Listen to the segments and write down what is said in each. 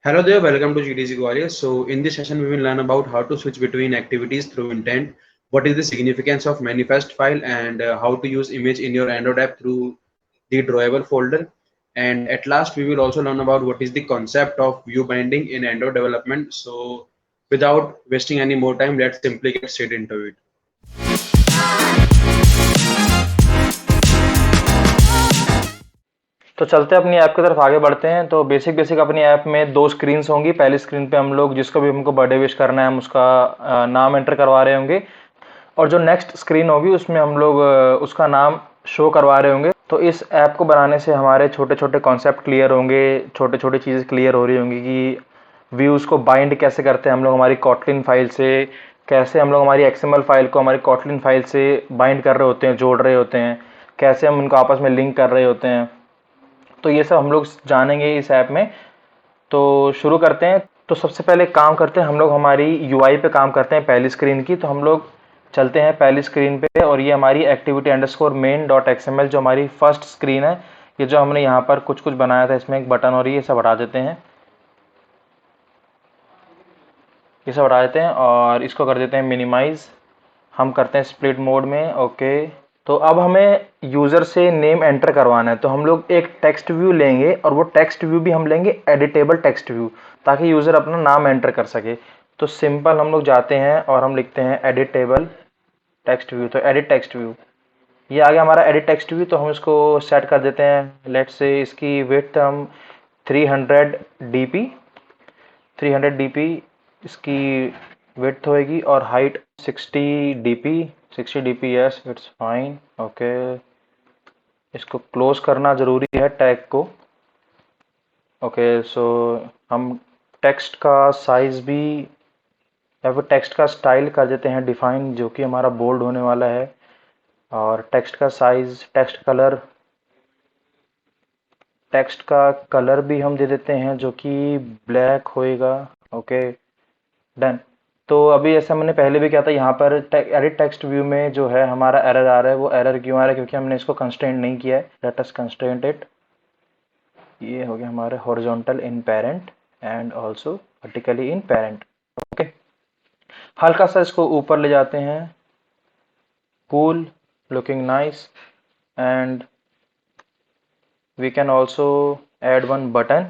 Hello there, welcome to GDC Gwalior. So in this session, we will learn about how to switch between activities through intent, what is the significance of manifest file, and how to use image in your Android app through the drawable folder. And at last, we will also learn about what is the concept of view binding in Android development. So without wasting any more time, let's simply get straight into it. तो चलते अपनी app की तरफ आगे बढ़ते हैं। तो basic basic अपनी ऐप में दो स्क्रीन्स होंगी। पहली स्क्रीन पे हम लोग जिसको भी हमको बर्थडे विश करना है हम उसका नाम एंटर करवा रहे होंगे, और जो नेक्स्ट स्क्रीन होगी उसमें हम लोग उसका नाम शो करवा रहे होंगे। तो इस ऐप को बनाने से हमारे छोटे छोटे कॉन्सेप्ट क्लियर होंगे, छोटे छोटे चीज़ें क्लियर हो रही होंगी कि व्यूज़ को बाइंड कैसे करते हैं हम लोग हमारी कॉटलिन फाइल से, कैसे हम लोग हमारी एक्सएमएल फाइल को हमारी कॉटलिन फाइल से बाइंड कर रहे होते हैं, जोड़ रहे होते हैं, कैसे हम उनको आपस में लिंक कर रहे होते हैं। तो ये सब हम लोग जानेंगे इस ऐप में। तो शुरू करते हैं। तो सबसे पहले काम करते हैं हम लोग हमारी यूआई पे काम करते हैं पहली स्क्रीन की। तो हम लोग चलते हैं पहली स्क्रीन पे, और ये हमारी activity underscore main dot XML जो हमारी फर्स्ट स्क्रीन है। ये जो हमने यहाँ पर कुछ कुछ बनाया था, इसमें एक बटन और ये सब हटा देते हैं, ये सब हटा देते हैं और इसको कर देते हैं मिनिमाइज। हम करते हैं स्प्लिट मोड में, ओके। तो अब हमें यूज़र से नेम एंटर करवाना है, तो हम लोग एक टेक्स्ट व्यू लेंगे और वो टेक्स्ट व्यू भी हम लेंगे एडिटेबल टेक्स्ट व्यू, ताकि यूज़र अपना नाम एंटर कर सके। तो सिंपल हम लोग जाते हैं और हम लिखते हैं एडिटेबल टेक्स्ट व्यू। तो एडिट टेक्स्ट व्यू, ये आ गया हमारा एडिट टेक्स्ट व्यू। तो हम इसको सेट कर देते हैं। लेट्स से इसकी विड्थ हम 300 डीपी, 300 डीपी इसकी विड्थ होएगी, और height 60 DP, 60 DP, yes it's fine, okay. इसको क्लोज करना ज़रूरी है टैग को, ओके। सो हम टेक्स्ट का साइज़ भी या फिर टेक्स्ट का स्टाइल कर देते हैं डिफाइन, जो कि हमारा बोल्ड होने वाला है। और टेक्स्ट का साइज़, टेक्स्ट का कलर भी हम दे देते हैं जो कि ब्लैक होएगा, ओके, डन। तो अभी ऐसा मैंने पहले भी किया था, यहाँ पर एडिट टेक्स्ट व्यू में जो है हमारा एरर आ रहा है। वो एरर क्यों आ रहा है? क्योंकि हमने इसको कंस्ट्रेंट नहीं किया है। Let us constraint it. ये हो गया हमारे horizontal in parent and also vertically in parent, okay. हल्का सा इसको ऊपर ले जाते हैं, cool, looking nice. And we can also add one button.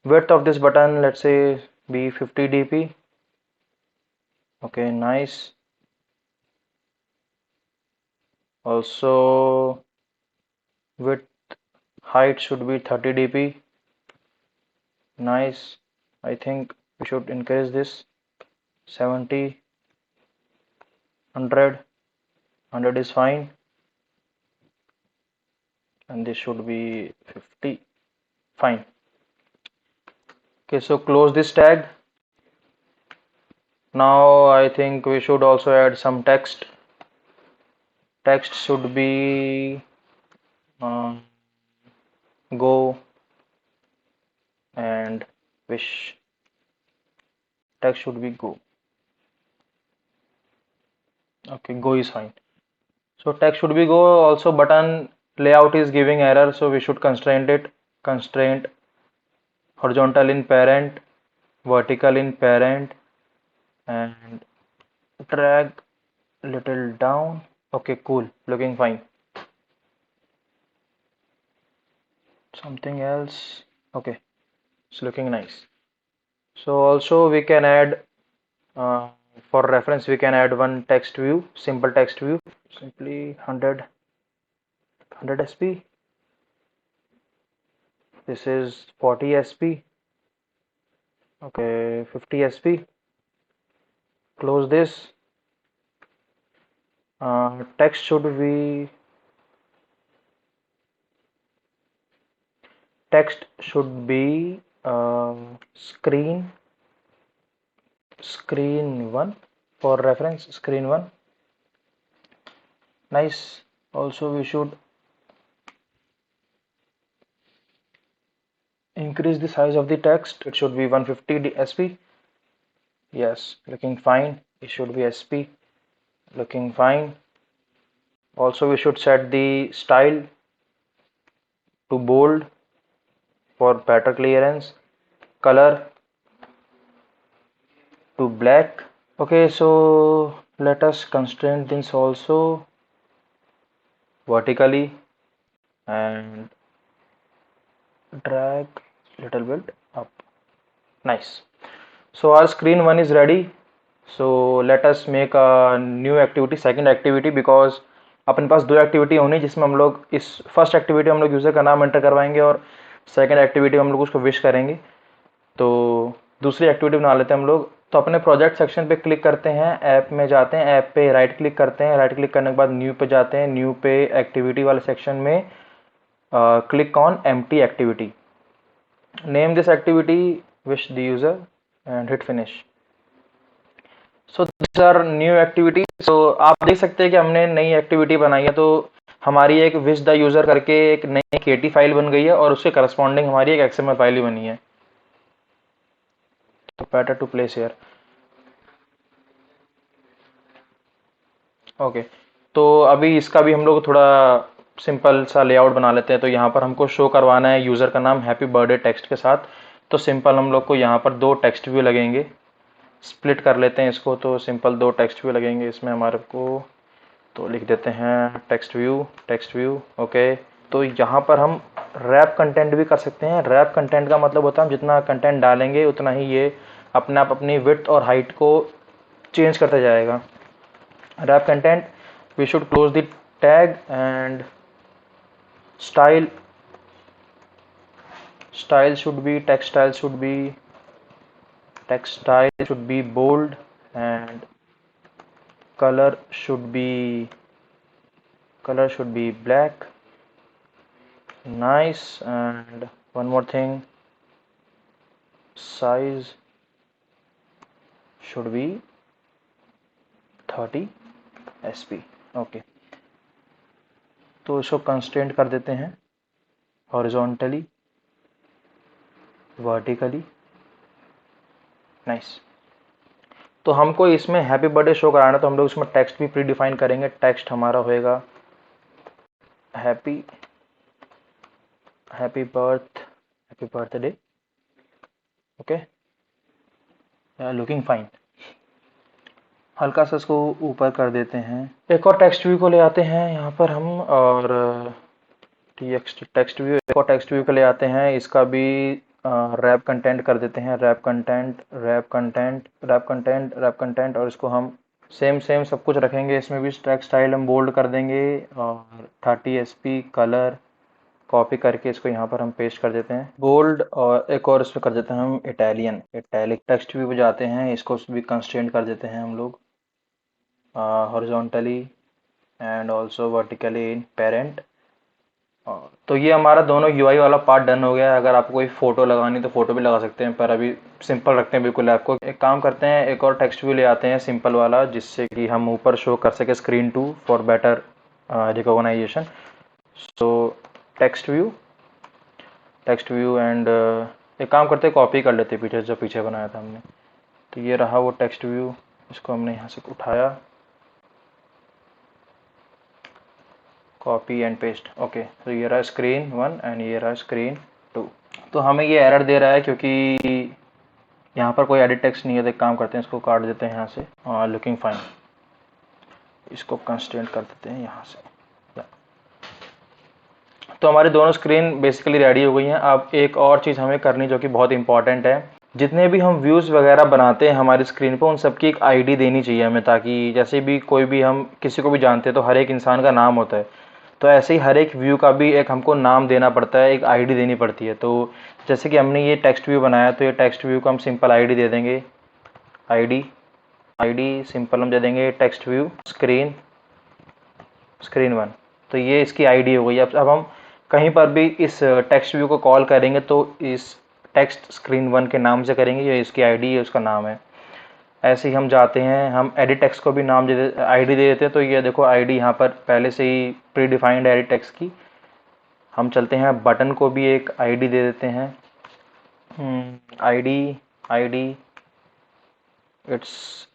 Width of this button, let's say, be 50 dp, okay, nice. Also width, height should be 30 dp, nice. I think we should increase this 70, 100 is fine, and this should be 50, fine. Okay, so close this tag. Now I think we should also add some text. Text should be go and wish. Text should be go, okay, go is fine. So text should be go. Also button layout is giving error, so we should constrain it. Constraint horizontal in parent, vertical in parent, and drag little down. Okay, cool, looking fine. Something else, okay, it's looking nice. So also we can add uh, for reference we can add one text view, simple text view, simply 100 sp. This is 40 sp, okay, 50 sp. Close this. Text should be screen 1, for reference screen 1, nice. Also we should increase the size of the text. It should be 150 sp, yes, looking fine. It should be sp, looking fine. Also we should set the style to bold, for better clearance, color to black. Okay, so let us constrain this also vertically and drag little bit up. Nice. So our screen 1 is ready. So let us make a new activity, second activity, because अपने पास दो activity होनी जिसमें हम लोग इस first activity हम लोग user का नाम एंटर करवाएंगे और सेकंड एक्टिविटी हम लोग उसको विश करेंगे। तो दूसरी एक्टिविटी बना लेते हैं हम लोग। तो अपने प्रोजेक्ट सेक्शन पे क्लिक करते हैं, ऐप में जाते हैं, ऐप पे राइट क्लिक करते हैं, राइट क्लिक करने के बाद न्यू पे जाते हैं, न्यू पे एक्टिविटी वाले सेक्शन में click on empty activity, name this activity, wish the user and hit finish. So these are new activity. So आप देख सकते हैं कि हमने नई एक्टिविटी बनाई है, तो हमारी एक विश द यूजर करके एक नई केटी फाइल बन गई है और उसके करस्पॉन्डिंग हमारी एक एक्सएमएल फाइल भी बनी है। तो better to place here. Okay, तो अभी इसका भी हम लोग थोड़ा सिंपल सा लेआउट बना लेते हैं। तो यहाँ पर हमको शो करवाना है यूज़र का नाम हैप्पी बर्थडे टेक्स्ट के साथ। तो सिंपल हम लोग को यहाँ पर दो टेक्स्ट व्यू लगेंगे, स्प्लिट कर लेते हैं इसको। तो सिंपल दो टेक्स्ट व्यू लगेंगे इसमें हमारे को, तो लिख देते हैं text view, text view. Okay, तो यहाँ पर हम रैप कंटेंट भी कर सकते हैं। रैप कंटेंट का मतलब होता है हम जितना कंटेंट डालेंगे उतना ही ये अपने आप अपनी विड्थ और हाइट को चेंज करता जाएगा। Wrap content, we should close the tag and style should be text style should be bold and color should be black. Nice. And one more thing, size should be 30 SP. Okay, तो इसको constraint कर देते हैं horizontally, vertically. Nice. तो हमको इसमें happy birthday show कराना, तो हम लोग इसमें टेक्स्ट भी प्री डिफाइन करेंगे। टेक्स्ट हमारा होएगा happy birthday. Okay, looking fine. हल्का सा इसको ऊपर कर देते हैं। एक और टेक्स्ट व्यू को ले आते हैं यहाँ पर हम, और टेक्स्ट व्यू, एक और टेक्स्ट व्यू को ले आते हैं। इसका भी रैप कंटेंट कर देते हैं, रैप कंटेंट। और इसको हम सेम सब कुछ रखेंगे। इसमें भी टेक्स्ट स्टाइल हम बोल्ड कर देंगे और 30 SP कलर कॉपी करके इसको यहाँ पर हम पेस्ट कर देते हैं बोल्ड। और एक और इसमें कर देते हैं हम इटैलिक टेक्स्ट व्यू पे जाते हैं, इसको भी कंस्ट्रेंट कर देते हैं हम लोग horizontally and also vertically in parent. तो ये हमारा दोनों यूआई वाला पार्ट डन हो गया है। अगर आपको कोई फोटो लगानी तो फोटो भी लगा सकते हैं, पर अभी सिंपल रखते हैं बिल्कुल। आपको एक काम करते हैं, एक और टेक्स्ट व्यू ले आते हैं सिंपल वाला, जिससे कि हम ऊपर शो कर सके screen 2 for better recognisation. So text view and एक काम करते हैं, कॉपी कर लेते हैं पीछे जो पीछे बनाया था हमने। तो ये रहा वो टेक्स्ट व्यू, इसको हमने यहाँ से उठाया, कॉपी एंड पेस्ट। ओके, तो ये रहा स्क्रीन 1 एंड ये रहा स्क्रीन 2। तो हमें ये एरर दे रहा है क्योंकि यहाँ पर कोई एडिट टेक्स्ट नहीं है। तो एक काम करते हैं, इसको काट देते हैं यहाँ से, लुकिंग फाइन। इसको कंस्ट्रेंट कर देते हैं यहाँ से। तो हमारी दोनों स्क्रीन बेसिकली रेडी हो गई हैं। अब एक और चीज़ हमें करनी जो कि बहुत इंपॉर्टेंट है, जितने भी हम व्यूज़ वगैरह बनाते हैं हमारी स्क्रीन पर, उन सबकी एक आईडी देनी चाहिए हमें, ताकि जैसे भी कोई भी हम किसी को भी जानते हैं तो हर एक इंसान का नाम होता है। तो ऐसे ही हर एक व्यू का भी एक हमको नाम देना पड़ता है, एक आईडी देनी पड़ती है। तो जैसे कि हमने ये टेक्स्ट व्यू बनाया, तो ये टेक्स्ट व्यू को हम सिंपल आईडी दे देंगे। आईडी सिंपल हम दे देंगे टेक्स्ट व्यू स्क्रीन 1। तो ये इसकी आईडी हो गई। अब हम कहीं पर भी इस टेक्स्ट व्यू को कॉल करेंगे तो इस टेक्स्ट स्क्रीन 1 के नाम से करेंगे, ये इसकी आईडी है, उसका नाम है। ऐसे ही हम जाते हैं, हम एडिट टेक्स्ट को भी नाम आईडी दे देते हैं। तो ये देखो आईडी यहाँ पर पहले से ही प्री डिफाइंड एडिट टेक्स्ट की। हम चलते हैं, बटन को भी एक आईडी दे देते हैं, ID it's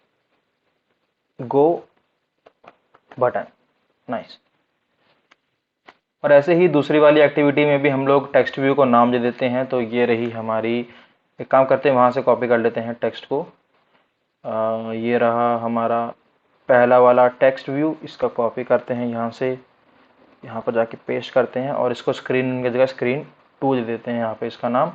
go button. Nice. और ऐसे ही दूसरी वाली एक्टिविटी में भी हम लोग टेक्स्ट व्यू को नाम दे देते हैं। तो ये रही हमारी, एक काम करते हैं वहाँ से कॉपी कर लेते हैं टेक्स्ट को। ये रहा हमारा पहला वाला टेक्स्ट व्यू, इसका कॉपी करते हैं यहाँ से, यहाँ पर जाके पेस्ट करते हैं और इसको स्क्रीन की जगह स्क्रीन 2 दे देते हैं यहाँ पे इसका नाम।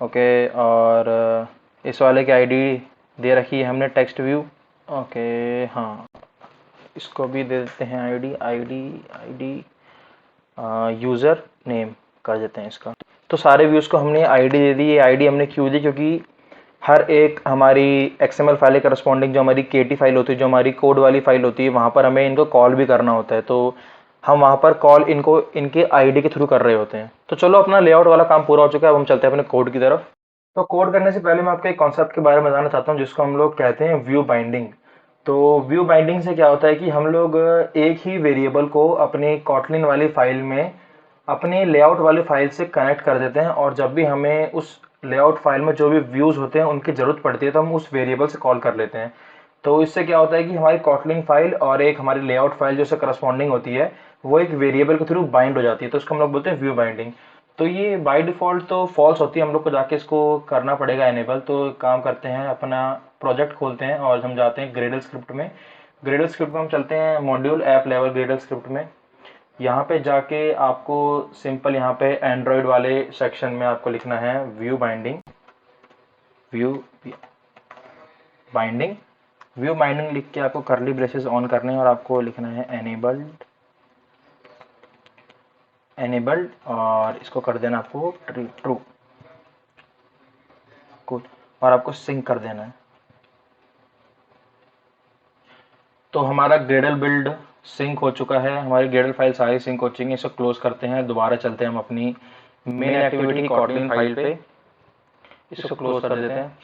ओके, और इस वाले की आईडी दे रखी है हमने टेक्स्ट व्यू। ओके, हाँ, इसको भी दे देते हैं आईडी यूज़र नेम कर देते हैं इसका। तो सारे व्यूज़ को हमने आईडी दे दी। ये आईडी हमने क्यों दी, क्योंकि हर एक हमारी एक्सएमएल फाइल के करस्पॉन्डिंग जो हमारी केटी फाइल होती है, जो हमारी कोड वाली फाइल होती है, वहाँ पर हमें इनको कॉल भी करना होता है। तो हम वहाँ पर कॉल इनको इनके आईडी के थ्रू कर रहे होते हैं। तो चलो, अपना लेआउट वाला काम पूरा हो चुका है, अब हम चलते हैं अपने कोड की तरफ। तो कोड करने से पहले मैं आपको एक कॉन्सेप्ट के बारे में बताना चाहता हूँ, जिसको हम लोग कहते हैं व्यू बाइंडिंग। तो व्यू बाइंडिंग से क्या होता है कि हम लोग एक ही वेरिएबल को अपनी कॉटलिन वाली फाइल में अपनी लेआउट वाली फाइल से कनेक्ट कर देते हैं, और जब भी हमें उस लेआउट फाइल में जो भी व्यूज़ होते हैं उनकी ज़रूरत पड़ती है तो हम उस वेरिएबल से कॉल कर लेते हैं। तो इससे क्या होता है कि हमारी कॉटलिन फाइल और एक हमारी लेआउट फाइल जो से करस्पॉन्डिंग होती है, वो एक वेरिएबल के थ्रू बाइंड हो जाती है। तो इसको हम लोग बोलते हैं व्यू बाइंडिंग। तो ये बाय डिफ़ॉल्ट तो फॉल्स होती है, हम लोग को जाके इसको करना पड़ेगा एनेबल। तो काम करते हैं, अपना प्रोजेक्ट खोलते हैं और हम जाते हैं ग्रेडल स्क्रिप्ट में। ग्रेडल स्क्रिप्ट में हम चलते हैं module app level Gradle script में। यहाँ पे जाके आपको सिंपल यहाँ पे एंड्रॉयड वाले सेक्शन में आपको लिखना है व्यू बाइंडिंग लिख के आपको कर्ली ब्रेसेस ऑन करने हैं और आपको लिखना है एनेबल्ड और इसको कर देना आपको ट्रू कूल, और आपको सिंक कर देना है। तो हमारा ग्रेडल बिल्ड सिंक हो चुका है, हमारी ग्रेडल फाइल सारी सिंक हो चुकी है। इसको क्लोज करते हैं, दोबारा चलते हैं हम अपनी मेन एक्टिविटी कॉटलिन फाइल पे, इसको क्लोज कर देते हैं।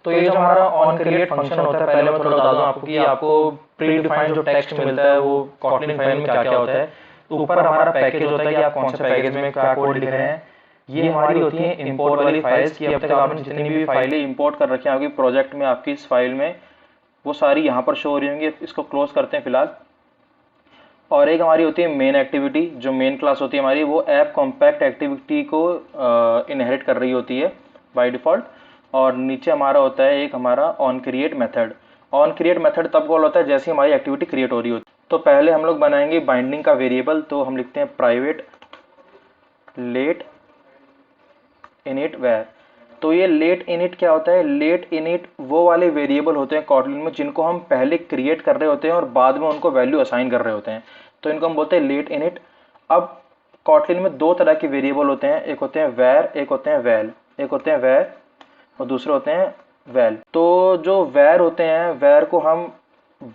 तो ये जो हमारा ऑन क्रिएट फंक्शन होता है, पहले मैं थोड़ा बता दूं आपको कि आपको प्री डिफाइंड जो टेक्स्ट मिलता है वो कॉटलिन फाइल में क्या क्या होता है। तो ऊपर हमारा पैकेज होता है कि आप कौन से पैकेज में क्या कोड लिख रहे हैं। ये हमारी होती है इंपोर्ट वाली फाइल्स की अब तक आपने जितनी भी फाइलें इंपोर्ट कर रखी होंगी प्रोजेक्ट में, आपकी इस फाइल में वो सारी यहाँ पर शो हो रही होंगी। इसको क्लोज करते हैं फिलहाल। और एक हमारी होती है मेन एक्टिविटी, जो मेन क्लास होती है हमारी, वो ऐप कॉम्पैक्ट एक्टिविटी को इनहेरिट कर रही होती है बाय डिफॉल्ट। और नीचे हमारा होता है एक हमारा on create method. On create method तब कॉल होता है जैसे हमारी एक्टिविटी क्रिएट हो रही होती है। तो पहले हम लोग बनाएंगे बाइंडिंग का वेरिएबल। तो हम लिखते हैं प्राइवेट लेट इनिट वेयर। तो ये लेट इनिट क्या होता है, लेट इनिट वो वाले वेरिएबल होते हैं कॉटलिन में जिनको हम पहले क्रिएट कर रहे होते हैं और बाद में उनको वैल्यू असाइन कर रहे होते हैं। तो इनको हम बोलते हैं लेट इनिट। अब कॉटलिन में दो तरह के वेरिएबल होते हैं, एक होते हैं वेर, एक होते हैं वेल। एक होते हैं वेर और दूसरे होते हैं वेल। तो जो वेर होते हैं, वेर को हम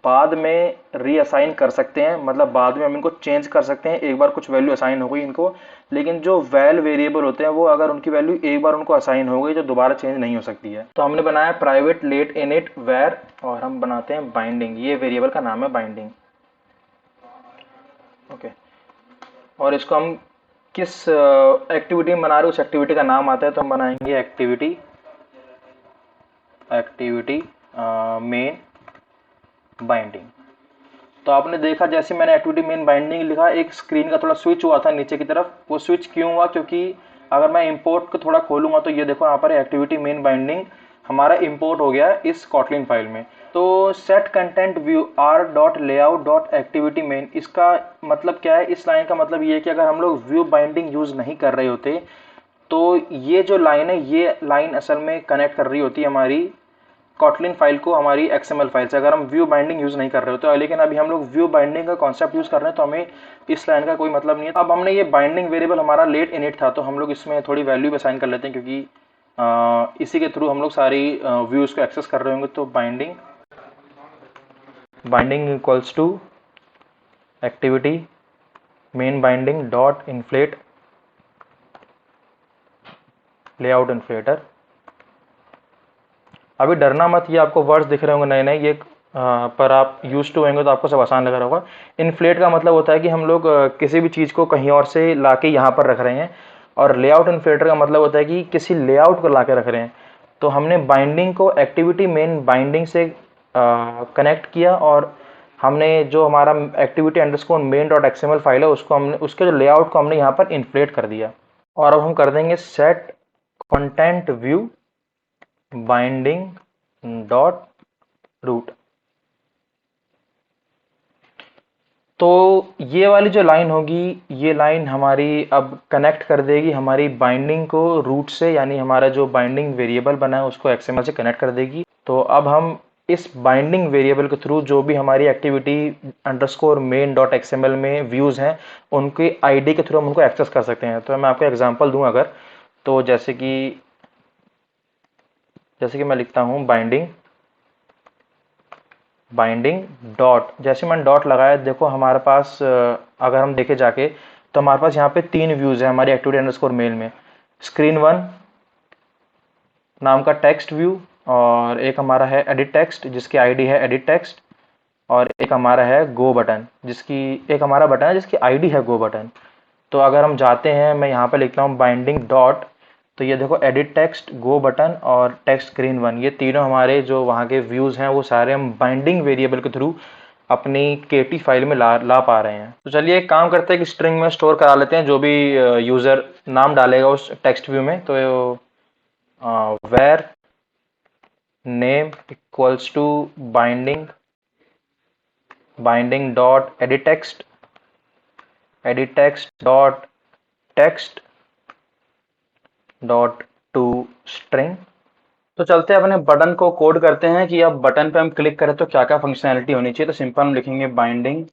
बाद में रीअसाइन कर सकते हैं, मतलब बाद में हम इनको चेंज कर सकते हैं एक बार कुछ वैल्यू असाइन हो गई इनको। लेकिन जो वेल वेरिएबल होते हैं वो अगर उनकी वैल्यू एक बार उनको असाइन हो गई तो दोबारा चेंज नहीं हो सकती है। तो हमने बनाया प्राइवेट लेट इनिट वेर और हम बनाते हैं बाइंडिंग। ये वेरिएबल का नाम है बाइंडिंग। ओके, और इसको हम किस एक्टिविटी में बना रहे हैं उस एक्टिविटी का नाम आता है। तो हम बनाएंगे एक्टिविटी मेन बाइंडिंग। तो आपने देखा जैसे मैंने एक्टिविटी मेन बाइंडिंग लिखा, एक स्क्रीन का थोड़ा स्विच हुआ था नीचे की तरफ। वो स्विच क्यों हुआ, क्योंकि अगर मैं इंपोर्ट को थोड़ा खोलूंगा तो ये देखो यहाँ पर एक्टिविटी मेन बाइंडिंग हमारा इंपोर्ट हो गया इस कॉटलिन फाइल में। तो set content view R dot layout dot activity main, इसका मतलब क्या है, इस लाइन का मतलब ये है कि अगर हम लोग व्यू बाइंडिंग यूज नहीं कर रहे होते तो ये जो लाइन है, ये लाइन असल में कनेक्ट कर रही होती है हमारी कॉटलिन फाइल को हमारी एक्सएमएल फाइल से, अगर हम व्यू बाइंडिंग यूज नहीं कर रहे होते। तो लेकिन अभी हम लोग व्यू बाइंडिंग का कॉन्सेप्ट यूज कर रहे हैं तो हमें इस लाइन का कोई मतलब नहीं है। अब हमने ये बाइंडिंग वेरिएबल हमारा लेट इनिट था, तो हम लोग इसमें थोड़ी वैल्यू असाइन कर लेते हैं क्योंकि इसी के थ्रू हम लोग सारी व्यूज को एक्सेस कर रहे होंगे। तो binding equals to activity main binding dot inflate layout inflater. अभी डरना मत, ये आपको वर्ड्स दिख रहे होंगे नए नए, ये पर आप यूज टू होंगे तो आपको सब आसान लग रहा होगा। इन्फ्लेट का मतलब होता है कि हम लोग किसी भी चीज़ को कहीं और से लाके यहाँ पर रख रहे हैं, और लेआउट इन्फ्लेटर का मतलब होता है कि किसी लेआउट को लाके रख रहे हैं। तो हमने बाइंडिंग को एक्टिविटी मेन बाइंडिंग से कनेक्ट किया और हमने जो हमारा activity underscore main dot XML file है उसको हमने उसके जो लेआउट को हमने यहाँ पर इन्फ्लेट कर दिया। और अब हम कर देंगे set content view binding dot root. तो ये वाली जो लाइन होगी, ये लाइन हमारी अब कनेक्ट कर देगी हमारी बाइंडिंग को रूट से, यानी हमारा जो बाइंडिंग वेरिएबल बना है उसको एक्सएमएल से कनेक्ट कर देगी। तो अब हम इस बाइंडिंग वेरिएबल के थ्रू जो भी हमारी activity underscore main dot XML में व्यूज़ हैं उनकी आईडी के थ्रू हम उनको एक्सेस कर सकते हैं। तो मैं आपको एग्जांपल दूं अगर, तो जैसे कि मैं लिखता हूं बाइंडिंग डॉट, जैसे मैंने डॉट लगाया देखो हमारे पास अगर हम देखें जाके तो हमारे पास यहाँ पे 3 व्यूज़ है हमारी एक्टिविटी अंडरस्कोर मेल में। स्क्रीन 1 नाम का टेक्स्ट व्यू, और एक हमारा है एडिट टेक्स्ट जिसकी आईडी है एडिट टेक्स्ट, और एक हमारा है गो बटन जिसकी एक हमारा बटन है जिसकी आईडी है गो बटन। तो अगर हम जाते हैं, मैं यहाँ पे लिखता हूँ बाइंडिंग डॉट, तो ये देखो एडिट टेक्स्ट, गो बटन और टेक्स्ट स्क्रीन 1, ये तीनों हमारे जो वहाँ के व्यूज़ हैं वो सारे हम बाइंडिंग वेरिएबल के थ्रू अपनी केटी फाइल में ला पा रहे हैं। तो चलिए एक काम करते हैं कि स्ट्रिंग में स्टोर करा लेते हैं जो भी यूज़र नाम डालेगा उस टेक्स्ट व्यू में। तो var name equals to binding dot edit text dot text dot to string. तो चलते हैं अपने बटन को कोड करते हैं कि अब बटन पे हम क्लिक करें तो क्या क्या फंक्शनैलिटी होनी चाहिए। तो सिंपल हम लिखेंगे बाइंडिंग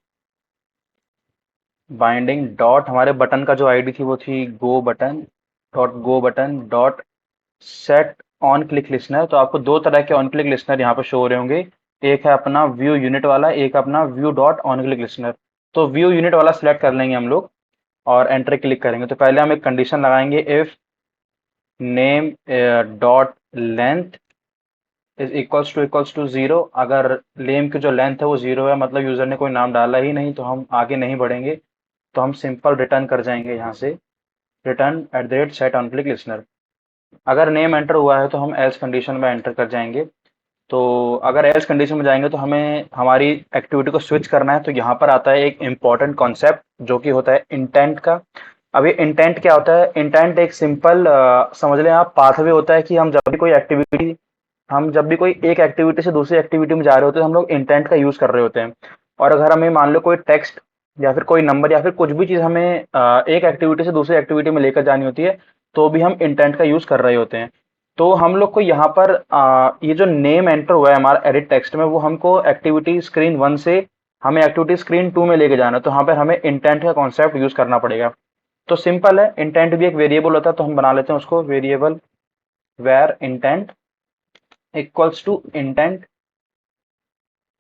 डॉट, हमारे बटन का जो आईडी थी वो थी go button dot set on click listener. तो आपको दो तरह के ऑन क्लिक लिसनर यहाँ पे शो हो रहे होंगे, एक है अपना व्यू यूनिट वाला, एक अपना view dot on click listener. तो व्यू यूनिट वाला सिलेक्ट कर लेंगे हम लोग और एंटर क्लिक करेंगे। तो पहले हम एक कंडीशन लगाएंगे, if name dot length is equals to 0। अगर नेम की जो लेंथ है वो 0 है, मतलब यूजर ने कोई नाम डाला ही नहीं, तो हम आगे नहीं बढ़ेंगे। तो हम सिंपल रिटर्न कर जाएंगे यहाँ से, return at the rate set on click listener. अगर नेम एंटर हुआ है तो हम एल्स कंडीशन में एंटर कर जाएंगे। तो अगर एल्स कंडीशन में जाएंगे तो हमें हमारी एक्टिविटी को स्विच करना है। तो यहाँ पर आता है एक इम्पॉर्टेंट कॉन्सेप्ट जो कि होता है इंटेंट का। अब ये इंटेंट क्या होता है? इंटेंट एक सिंपल समझ लें आप पाथवे होता है कि हम जब भी कोई एक एक्टिविटी से दूसरी एक्टिविटी में जा रहे होते हैं हम लोग इंटेंट का यूज कर रहे होते हैं। और अगर हमें मान लो कोई टेक्स्ट या फिर कोई नंबर या फिर कुछ भी चीज हमें एक एक्टिविटी से दूसरी एक्टिविटी में लेकर जानी होती है तो भी हम इंटेंट का यूज कर रहे होते हैं। तो हम लोग को यहाँ पर ये जो नेम एंटर हुआ है हमारा एडिट टेक्स्ट में, वो हमको एक्टिविटी स्क्रीन 1 से हमें एक्टिविटी स्क्रीन 2 में लेके जाना है। तो यहाँ पर हमें इंटेंट का कॉन्सेप्ट यूज करना पड़ेगा। तो सिंपल है, इंटेंट भी एक वेरिएबल होता है, तो हम बना लेते हैं उसको variable var intent equals to intent.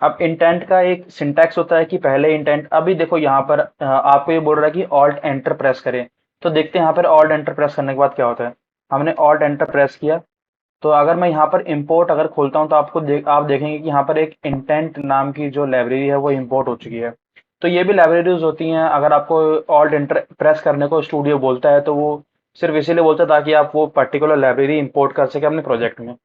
अब इंटेंट का एक सिंटैक्स होता है कि पहले इंटेंट, अभी देखो यहाँ पर आपको ये बोल रहा है कि ऑल्ट एंटर प्रेस करें। तो देखते हैं यहाँ पर ऑल्ट एंटर प्रेस करने के बाद क्या होता है। हमने ऑल्ट एंटर प्रेस किया, तो अगर मैं यहाँ पर इंपोर्ट अगर खोलता हूँ तो आप देखेंगे कि यहाँ पर एक इंटेंट नाम की जो लाइब्रेरी है वो इंपोर्ट हो चुकी है। तो ये भी लाइब्रेरीज होती हैं, अगर आपको ऑल्ट एंटर प्रेस करने को स्टूडियो बोलता है तो वो सिर्फ इसीलिए बोलता है ताकि आप वो पर्टिकुलर लाइब्रेरी इंपोर्ट कर सके अपने प्रोजेक्ट में।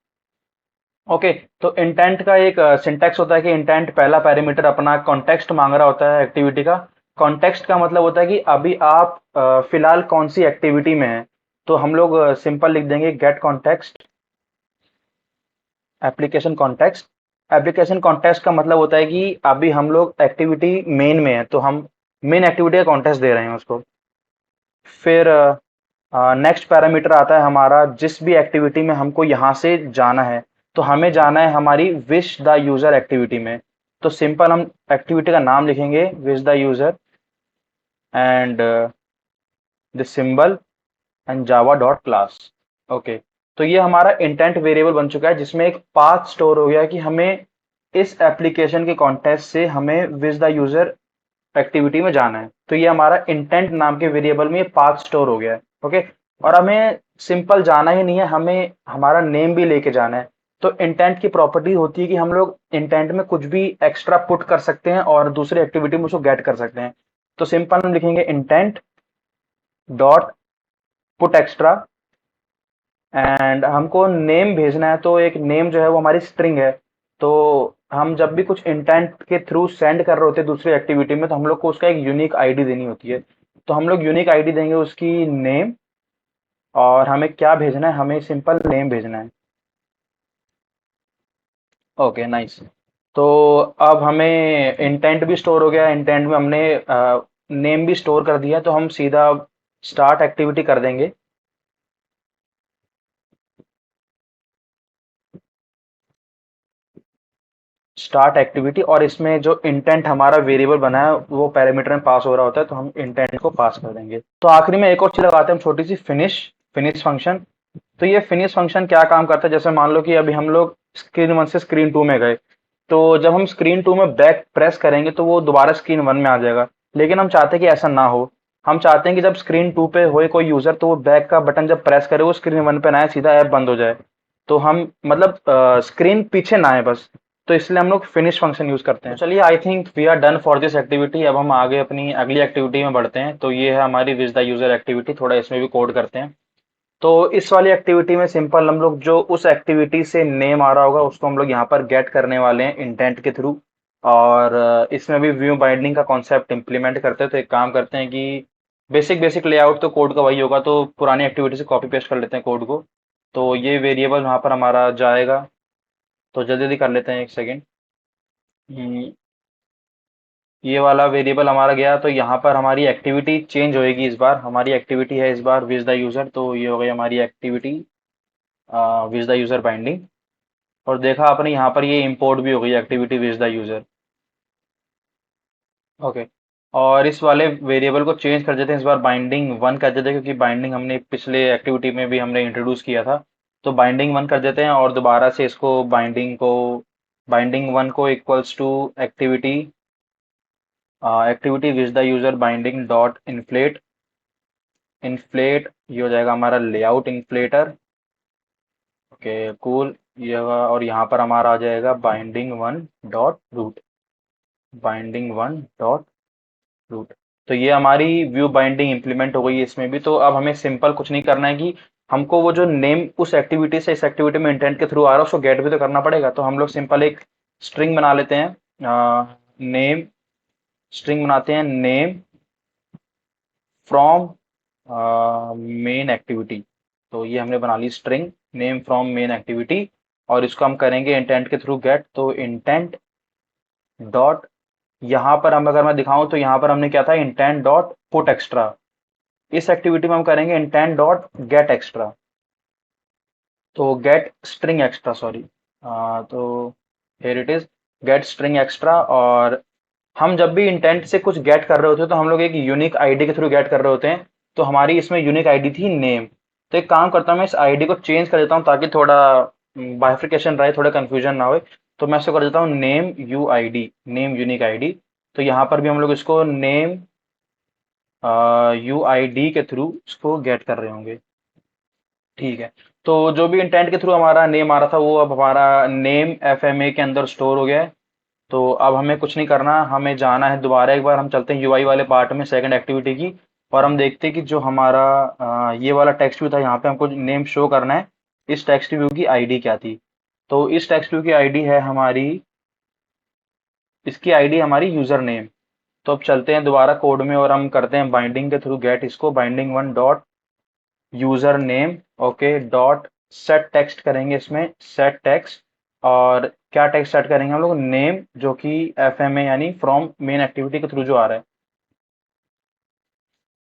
ओके, तो इंटेंट का एक सिंटैक्स होता है कि इंटेंट पहला पैरामीटर अपना कॉन्टेक्स्ट मांग रहा होता है एक्टिविटी का। कॉन्टेक्स्ट का मतलब होता है कि अभी आप फिलहाल कौन सी एक्टिविटी में हैं। तो हम लोग सिंपल लिख देंगे गेट कॉन्टेक्स्ट एप्लीकेशन कॉन्टेक्स्ट का मतलब होता है कि अभी हम लोग एक्टिविटी मेन में है, तो हम मेन एक्टिविटी का कॉन्टेक्स्ट दे रहे हैं उसको। फिर नेक्स्ट पैरामीटर आता है हमारा, जिस भी एक्टिविटी में हमको यहाँ से जाना है, तो हमें जाना है हमारी विश द यूजर एक्टिविटी में। तो सिंपल हम एक्टिविटी का नाम लिखेंगे wish the user and the symbol and Java dot class. Okay, तो ये हमारा इंटेंट वेरिएबल बन चुका है जिसमें एक पाथ स्टोर हो गया कि हमें इस एप्लीकेशन के कॉन्टेक्स्ट से हमें विश द यूजर एक्टिविटी में जाना है। तो ये हमारा इंटेंट नाम के वेरिएबल में पाथ स्टोर हो गया है। ओके, और हमें सिंपल जाना ही नहीं है, हमें हमारा नेम भी लेके जाना है। तो इंटेंट की प्रॉपर्टी होती है कि हम लोग इंटेंट में कुछ भी एक्स्ट्रा पुट कर सकते हैं और दूसरी एक्टिविटी में उसको गेट कर सकते हैं। तो सिंपल हम लिखेंगे intent dot put extra and हमको नेम भेजना है। तो एक नेम जो है वो हमारी स्ट्रिंग है, तो हम जब भी कुछ इंटेंट के थ्रू सेंड कर रहे होते हैं दूसरी एक्टिविटी में, तो हम लोग को उसका एक यूनिक आईडी देनी होती है। तो हम लोग यूनिक आईडी देंगे उसकी नेम, और हमें क्या भेजना है, हमें सिंपल नेम भेजना है। Okay nice. तो अब हमें इंटेंट भी स्टोर हो गया, इंटेंट में हमने नेम भी स्टोर कर दिया, तो हम सीधा स्टार्ट एक्टिविटी कर देंगे। स्टार्ट एक्टिविटी, और इसमें जो इंटेंट हमारा वेरिएबल बना है वो पैरामीटर में पास हो रहा होता है, तो हम इंटेंट को पास कर देंगे। तो आखिरी में एक और चीज लगाते हैं हम, छोटी सी, फिनिश। Finish function. तो ये फिनिश फंक्शन क्या काम करता है, जैसे मान लो कि अभी हम लोग स्क्रीन 1 से स्क्रीन 2 में गए, तो जब हम स्क्रीन 2 में बैक प्रेस करेंगे तो वो दोबारा स्क्रीन 1 में आ जाएगा। लेकिन हम चाहते हैं कि ऐसा ना हो। हम चाहते हैं कि जब स्क्रीन 2 पे होए कोई यूजर, तो वो बैक का बटन जब प्रेस करे वो स्क्रीन 1 पे ना आए, सीधा ऐप बंद हो जाए। तो हम मतलब स्क्रीन पीछे ना आए बस। तो इसलिए हम लोग फिनिश फंक्शन यूज करते हैं। तो चलिए, I think we are done for this activity. अब हम आगे अपनी अगली एक्टिविटी में बढ़ते हैं। तो ये है हमारी विज द यूजर एक्टिविटी। थोड़ा इसमें भी कोड करते हैं। तो इस वाली एक्टिविटी में सिंपल हम लोग जो उस एक्टिविटी से नेम आ रहा होगा उसको हम लोग यहाँ पर गेट करने वाले हैं इंटेंट के थ्रू। और इसमें भी व्यू बाइंडिंग का कॉन्सेप्ट इंप्लीमेंट करते हैं। तो एक काम करते हैं कि बेसिक बेसिक लेआउट तो कोड का वही होगा, तो पुरानी एक्टिविटी से कॉपी पेस्ट कर लेते हैं कोड को। तो ये वेरिएबल वहाँ पर हमारा जाएगा। तो जल्दी जल्दी कर लेते हैं, एक सेकेंड। ये वाला वेरिएबल हमारा गया, तो यहाँ पर हमारी एक्टिविटी चेंज होएगी। इस बार हमारी एक्टिविटी है इस बार विज द यूजर, तो ये हो गई हमारी activity with the user binding. और देखा आपने यहाँ पर ये इंपोर्ट भी हो गई activity with the user. Okay. और इस वाले वेरिएबल को चेंज कर देते हैं, इस बार बाइंडिंग 1 कर देते हैं, क्योंकि बाइंडिंग हमने पिछले एक्टिविटी में भी हमने इंट्रोड्यूस किया था। तो बाइंडिंग 1 कर देते हैं, और दोबारा से इसको बाइंडिंग 1 को equals to activity activity with the user binding dot inflate. Inflate ये हो जाएगा हमारा लेआउट इन्फ्लेटर। Okay cool. ये होगा, और यहाँ पर हमारा आ जाएगा binding 1 dot root. Binding 1 dot root. तो ये हमारी व्यू बाइंडिंग इंप्लीमेंट हो गई है इसमें भी। तो अब हमें सिंपल कुछ नहीं करना है कि हमको वो जो नेम उस एक्टिविटी से इस एक्टिविटी में इंटेंट के थ्रू आ रहा है उसको गेट भी तो करना पड़ेगा। तो हम लोग सिंपल एक स्ट्रिंग बना लेते हैं। नेम स्ट्रिंग बनाते हैं, नेम फ्रॉम मेन एक्टिविटी। तो ये हमने बना ली string name from main activity. और इसको हम करेंगे इंटेंट के थ्रू गेट। तो इंटेंट डॉट, यहाँ पर हम अगर मैं दिखाऊं तो यहाँ पर हमने क्या था, इंटेंट डॉट पुट एक्स्ट्रा। इस एक्टिविटी में हम करेंगे इंटेंट डॉट गेट एक्स्ट्रा। तो गेट स्ट्रिंग एक्स्ट्रा, सॉरी। तो here it is, gate string extra. और हम जब भी इंटेंट से कुछ गेट कर रहे होते हैं तो हम लोग एक यूनिक आईडी के थ्रू गेट कर रहे होते हैं। तो हमारी इसमें यूनिक आईडी थी नेम। तो एक काम करता हूँ, मैं इस आईडी को चेंज कर देता हूँ ताकि थोड़ा बाइफिकेशन रहे, थोड़ा कंफ्यूजन ना हो। तो मैं इसको कर देता हूँ name you I D, name unique ID. तो यहाँ पर भी हम लोग इसको नेम यू आई डी के थ्रू इसको गेट कर रहे होंगे। ठीक है। तो जो भी इंटेंट के थ्रू हमारा नेम आ रहा था वो अब हमारा नेम एफ एम ए के अंदर स्टोर हो गया है। तो अब हमें कुछ नहीं करना, हमें जाना है दोबारा एक बार, हम चलते हैं यूआई वाले पार्ट में सेकंड एक्टिविटी की। और हम देखते हैं कि जो हमारा ये वाला टेक्स्ट व्यू था, यहाँ पे हमको नेम शो करना है। इस टेक्स्ट व्यू की आईडी क्या थी? तो इस टेक्स्ट व्यू की आईडी है हमारी, इसकी आईडी हमारी यूजर नेम। तो अब चलते हैं दोबारा कोड में और हम करते हैं बाइंडिंग के थ्रू गेट इसको। Binding 1 dot user name, okay, dot set text करेंगे इसमें, सेट टेक्स्ट। और क्या टेक्स्ट सेट करेंगे हम लोग, नेम, जो कि एफ एम ए यानी फ्रॉम मेन एक्टिविटी के थ्रू जो आ रहा है।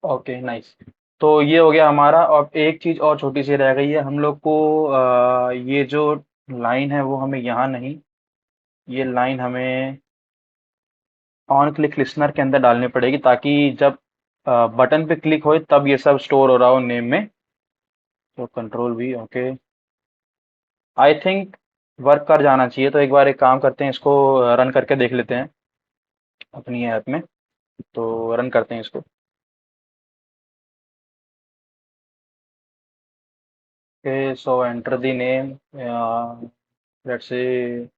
Okay nice. तो ये हो गया हमारा। अब एक चीज और छोटी सी रह गई है हम लोग को, ये जो लाइन है वो हमें यहाँ नहीं, ये लाइन हमें ऑन क्लिक लिसनर के अंदर डालनी पड़ेगी, ताकि जब बटन पे क्लिक हो तब ये सब स्टोर हो रहा हो नेम में। तो कंट्रोल भी, ओके, आई थिंक वर्क कर जाना चाहिए। तो एक बार एक काम करते हैं, इसको रन करके देख लेते हैं अपनी ऐप में। तो रन करते हैं इसको। Okay so enter the name, let's say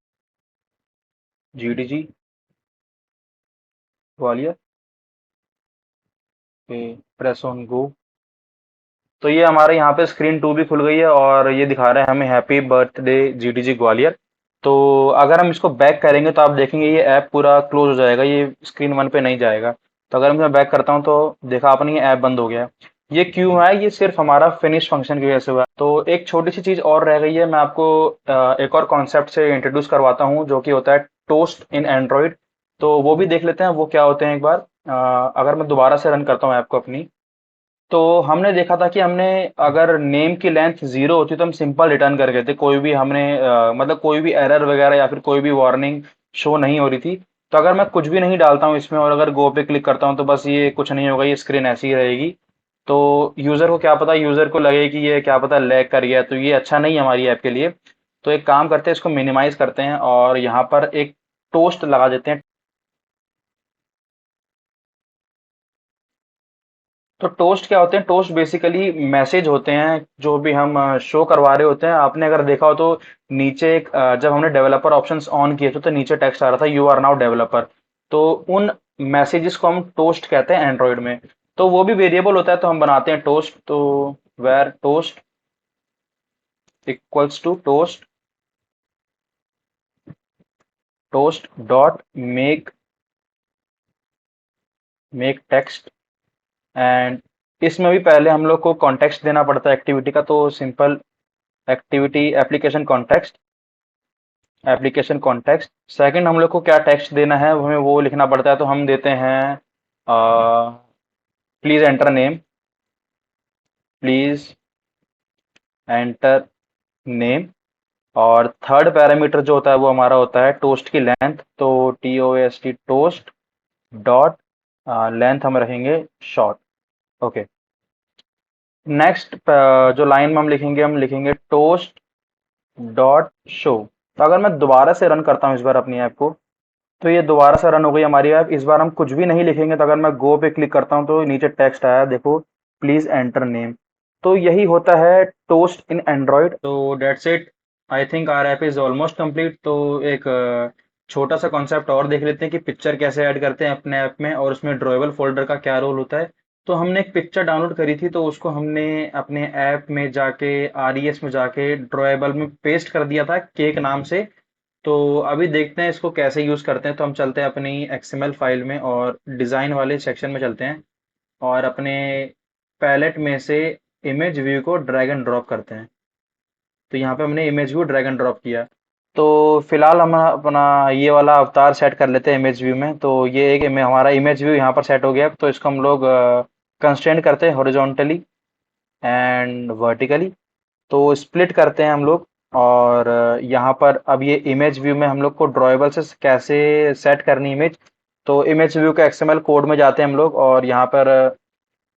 GDG Gwalior. Okay, press on go. तो ये हमारे यहाँ पे स्क्रीन 2 भी खुल गई है और ये दिखा रहा है हमें हैप्पी बर्थडे जीडीजी ग्वालियर। तो अगर हम इसको बैक करेंगे तो आप देखेंगे ये ऐप पूरा क्लोज हो जाएगा, ये स्क्रीन वन पे नहीं जाएगा। तो अगर मैं बैक करता हूँ तो देखा आपने ये ऐप बंद हो गया। ये क्यों है? ये सिर्फ हमारा फिनिश फंक्शन की वजह से हुआ है। तो एक छोटी सी चीज और रह गई है, मैं आपको एक और कॉन्सेप्ट से इंट्रोड्यूस करवाता हूँ जो कि होता है टोस्ट इन एंड्रॉइड। तो वो भी देख लेते हैं वो क्या होते हैं एक बार। अगर मैं दोबारा से रन करता हूँ ऐप को अपनी, तो हमने देखा था कि हमने अगर नेम की लेंथ जीरो होती तो हम सिंपल रिटर्न कर गए थे, कोई भी हमने मतलब कोई भी एरर वगैरह या फिर कोई भी वार्निंग शो नहीं हो रही थी। तो अगर मैं कुछ भी नहीं डालता हूँ इसमें और अगर गो पे क्लिक करता हूँ तो बस ये कुछ नहीं होगा, ये स्क्रीन ऐसी ही रहेगी। तो यूजर को क्या पता, यूजर को लगे कि ये क्या पता लैग कर गया, तो ये अच्छा नहीं है हमारी ऐप के लिए। तो एक काम करते हैं, इसको मिनिमाइज करते हैं और यहाँ पर एक टोस्ट लगा देते हैं। तो टोस्ट क्या होते हैं? टोस्ट बेसिकली मैसेज होते हैं जो भी हम शो करवा रहे होते हैं। आपने अगर देखा हो तो नीचे एक जब हमने डेवलपर ऑप्शंस ऑन किए थे तो नीचे टेक्स्ट आ रहा था यू आर नाउ डेवलपर। तो उन मैसेजेस को हम टोस्ट कहते हैं एंड्रॉइड में। तो वो भी वेरिएबल होता है तो हम बनाते हैं टोस्ट। तो var toast equals to toast, toast dot make make text. And इसमें भी पहले हम लोग को कॉन्टेक्स्ट देना पड़ता है एक्टिविटी का। तो simple activity application context, application context. Second हम लोग को क्या टेक्स्ट देना है हमें वो लिखना पड़ता है, तो हम देते हैं please enter name, please enter name. और थर्ड पैरामीटर जो होता है वो हमारा होता है टोस्ट की लेंथ। तो TOST टोस्ट डॉट लेंथ हम रखेंगे शॉर्ट। ओके, नेक्स्ट जो लाइन में हम लिखेंगे टोस्ट डॉट शो। तो अगर मैं दोबारा से रन करता हूँ इस बार अपनी ऐप को, तो ये दोबारा से रन हो गई हमारी ऐप। इस बार हम कुछ भी नहीं लिखेंगे, तो अगर मैं गो पे क्लिक करता हूँ तो नीचे टेक्स्ट आया देखो, प्लीज एंटर नेम। तो यही होता है टोस्ट इन एंड्रॉइड। तो that's it, I think our app is almost complete. तो एक छोटा सा कॉन्सेप्ट और देख लेते हैं कि पिक्चर कैसे ऐड करते हैं अपने ऐप में और उसमें ड्रॉएबल फोल्डर का क्या रोल होता है। तो हमने एक पिक्चर डाउनलोड करी थी तो उसको हमने अपने ऐप में जाके RES में जाके ड्रॉएबल में पेस्ट कर दिया था केक नाम से। तो अभी देखते हैं इसको कैसे यूज करते हैं। तो हम चलते हैं अपनी XML फाइल में और डिजाइन वाले सेक्शन में चलते हैं और अपने पैलेट में से इमेज व्यू को ड्रैग एंड ड्रॉप करते हैं। तो यहाँ पे हमने image view drag and drop किया। तो फिलहाल हम अपना ये वाला अवतार सेट कर लेते हैं इमेज व्यू में। तो ये एक हमारा इमेज व्यू यहाँ पर सेट हो गया। तो इसको हम लोग कंस्ट्रेंट करते हैं हॉरिजॉन्टली एंड वर्टिकली। तो स्प्लिट करते हैं हम लोग। और यहाँ पर अब ये इमेज व्यू में हम लोग को ड्रॉएबल से कैसे सेट करनी इमेज। तो इमेज व्यू के XML कोड में जाते हैं हम लोग और यहाँ पर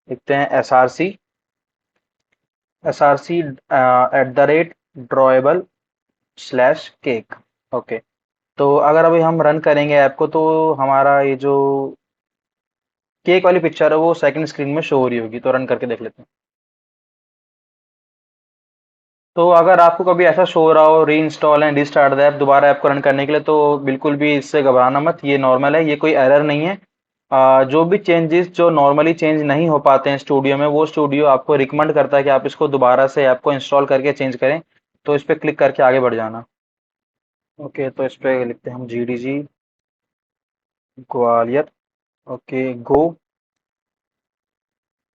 लिखते हैं SRC @drawable slash cake. Okay, तो अगर अभी हम रन करेंगे ऐप को तो हमारा ये जो केक वाली पिक्चर है वो सेकंड स्क्रीन में शो हो रही होगी। तो रन करके देख लेते हैं। तो अगर आपको कभी ऐसा शो हो रहा हो री install and restart the app, दोबारा ऐप को रन करने के लिए, तो बिल्कुल भी इससे घबराना मत, ये नॉर्मल है, ये कोई एरर नहीं है। जो भी चेंजेस जो नॉर्मली चेंज नहीं हो पाते हैं स्टूडियो में, वो स्टूडियो आपको रिकमेंड करता है कि आप इसको दोबारा से ऐप को इंस्टॉल करके चेंज करें। तो इस पर क्लिक करके आगे बढ़ जाना। ओके, तो इस पे लिखते हैं हम GDG ग्वालियर। ओके, गो।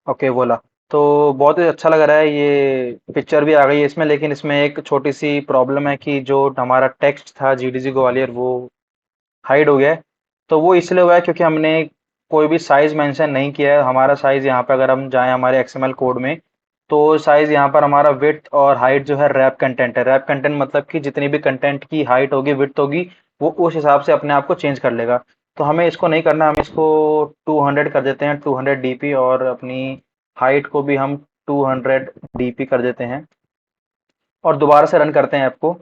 ओके, बोला। तो बहुत ही अच्छा लग रहा है, ये पिक्चर भी आ गई है इसमें। लेकिन इसमें एक छोटी सी प्रॉब्लम है कि जो हमारा टेक्स्ट था GDG ग्वालियर वो हाइड हो गया है। तो वो इसलिए हुआ है क्योंकि हमने कोई भी साइज मेंशन नहीं किया है। हमारा साइज यहाँ पे अगर हम जाएं हमारे XML कोड में, तो साइज यहाँ पर हमारा विड्थ और हाइट जो है रैप कंटेंट है। रैप कंटेंट मतलब कि जितनी भी कंटेंट की हाइट होगी विड्थ होगी वो उस हिसाब से अपने आप को चेंज कर लेगा। तो हमें इसको नहीं करना, हम इसको 200 कर देते हैं, 200 DP। और अपनी हाइट को भी हम 200 DP कर देते हैं और दोबारा से रन करते हैं ऐप को।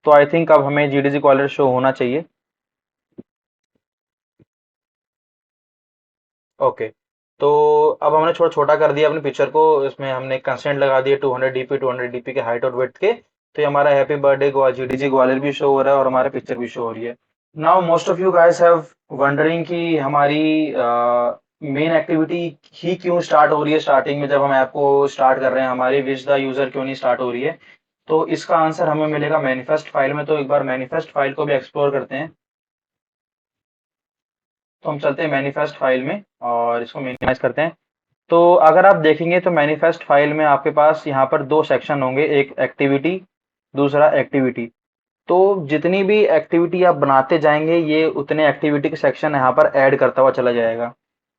तो आई थिंक अब हमें GDG कॉलर शो होना चाहिए। ओके, तो अब हमने थोड़ा छोटा कर दिया अपने पिक्चर को, इसमें हमने कंस्टेंट लगा दिए 200 DP, 200 DP के हाइट और विड्थ के। तो ये हमारा happy birthday Goa GDG Gwalior भी शो हो रहा है और हमारे पिक्चर भी शो हो रही है। Now most of you guys have wondering कि हमारी मेन एक्टिविटी ही क्यों स्टार्ट हो रही है स्टार्टिंग में जब हम ऐप को स्टार्ट कर रहे हैं, हमारी विच द यूजर क्यों नहीं स्टार्ट हो रही है। तो इसका आंसर हमें मिलेगा मैनिफेस्ट फाइल में। तो एक बार मैनिफेस्ट फाइल को भी एक्सप्लोर करते हैं। तो हम चलते हैं मैनिफेस्ट फाइल में और इसको मिनिमाइज करते हैं। तो अगर आप देखेंगे तो मैनिफेस्ट फाइल में आपके पास यहाँ पर दो सेक्शन होंगे, एक एक्टिविटी, दूसरा एक्टिविटी। तो जितनी भी एक्टिविटी आप बनाते जाएंगे ये उतने एक्टिविटी के सेक्शन यहाँ पर ऐड करता हुआ चला जाएगा।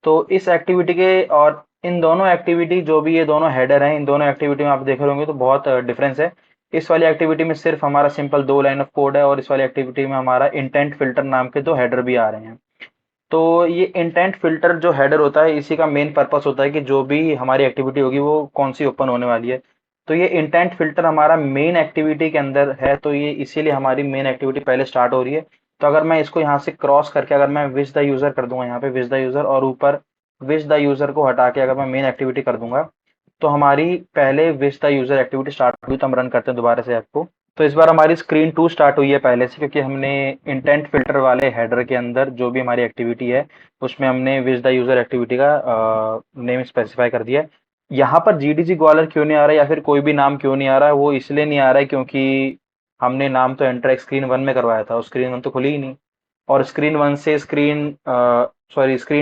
तो इस एक्टिविटी के और इन दोनों एक्टिविटी, जो भी ये दोनों हेडर हैं, इन दोनों एक्टिविटी में आप देख रहे होंगे तो बहुत डिफरेंस है। इस वाली एक्टिविटी में सिर्फ हमारा सिंपल 2 लाइन ऑफ कोड है और इस वाली एक्टिविटी में हमारा इंटेंट फिल्टर नाम के 2 हेडर भी आ रहे हैं। तो ये इंटेंट फिल्टर जो हेडर होता है इसी का मेन पर्पस होता है कि जो भी हमारी एक्टिविटी होगी वो कौन सी ओपन होने वाली है। तो ये इंटेंट फिल्टर हमारा मेन एक्टिविटी के अंदर है, तो ये इसीलिए हमारी मेन एक्टिविटी पहले स्टार्ट हो रही है। तो अगर मैं इसको यहाँ से क्रॉस करके अगर मैं विश द यूजर कर दूंगा, यहाँ पे विश द यूजर और ऊपर विश द यूजर को हटा के अगर मैं मेन एक्टिविटी कर दूंगा तो हमारी पहले wish the user activity start हुई। तो हम रन करते हैं दोबारा से ऐप को। तो इस बार हमारी स्क्रीन 2 स्टार्ट हुई है पहले से, क्योंकि हमने इंटेंट फिल्टर वाले हेडर के अंदर जो भी हमारी एक्टिविटी है उसमें हमने विश द यूजर एक्टिविटी का नेम स्पेसिफाई कर दिया है। यहाँ पर जीडीजी ग्वालर क्यों नहीं आ रहा है या फिर कोई भी नाम क्यों नहीं आ रहा है, वो इसलिए नहीं आ रहा है क्योंकि हमने नाम तो एंटर स्क्रीन 1 में करवाया था और स्क्रीन 1 तो खुली ही नहीं। और स्क्रीन 1 से स्क्रीन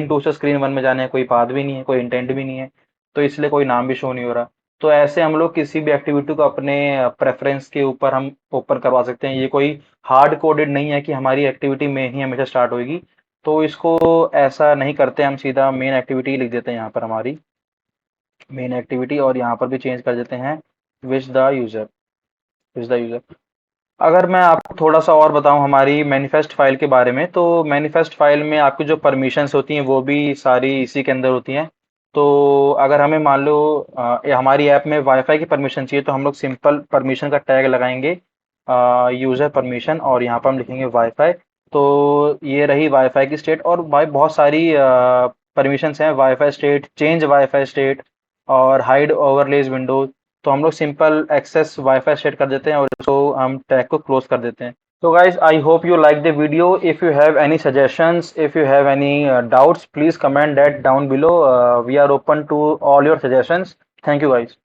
2 से स्क्रीन 1 में जाने का कोई पाथ भी नहीं है, कोई इंटेंट भी नहीं है, तो इसलिए कोई नाम भी शो नहीं हो रहा। तो ऐसे हम लोग किसी भी एक्टिविटी को अपने प्रेफरेंस के ऊपर हम ओपन करवा सकते हैं। ये कोई हार्ड कोडेड नहीं है कि हमारी एक्टिविटी में ही हमेशा स्टार्ट होगी। तो इसको ऐसा नहीं करते, हम सीधा मेन एक्टिविटी लिख देते हैं यहाँ पर हमारी मेन एक्टिविटी, और यहाँ पर भी चेंज कर देते हैं wish the user, wish the user. अगर मैं आपको थोड़ा सा और बताऊं हमारी मैनिफेस्ट फाइल के बारे में, तो मैनिफेस्ट फाइल में आपकी जो परमिशंस होती हैं वो भी सारी इसी के अंदर होती हैं। तो अगर हमें मान लो ये हमारी ऐप में वाईफाई की परमिशन चाहिए तो हम लोग सिंपल परमिशन का टैग लगाएंगे यूजर परमिशन और यहाँ पर हम लिखेंगे वाईफाई। तो ये रही वाईफाई की स्टेट, और भाई बहुत सारी परमिशंस हैं, wifi state, change wifi state और हाइड ओवरलेज विंडो। तो हम लोग सिंपल एक्सेस वाईफाई सेट कर देते हैं और इसको हम टैग को क्लोज कर देते हैं। So guys, I hope you like the video. If you have any suggestions, if you have any doubts, please comment that down below. We are open to all your suggestions. Thank you guys.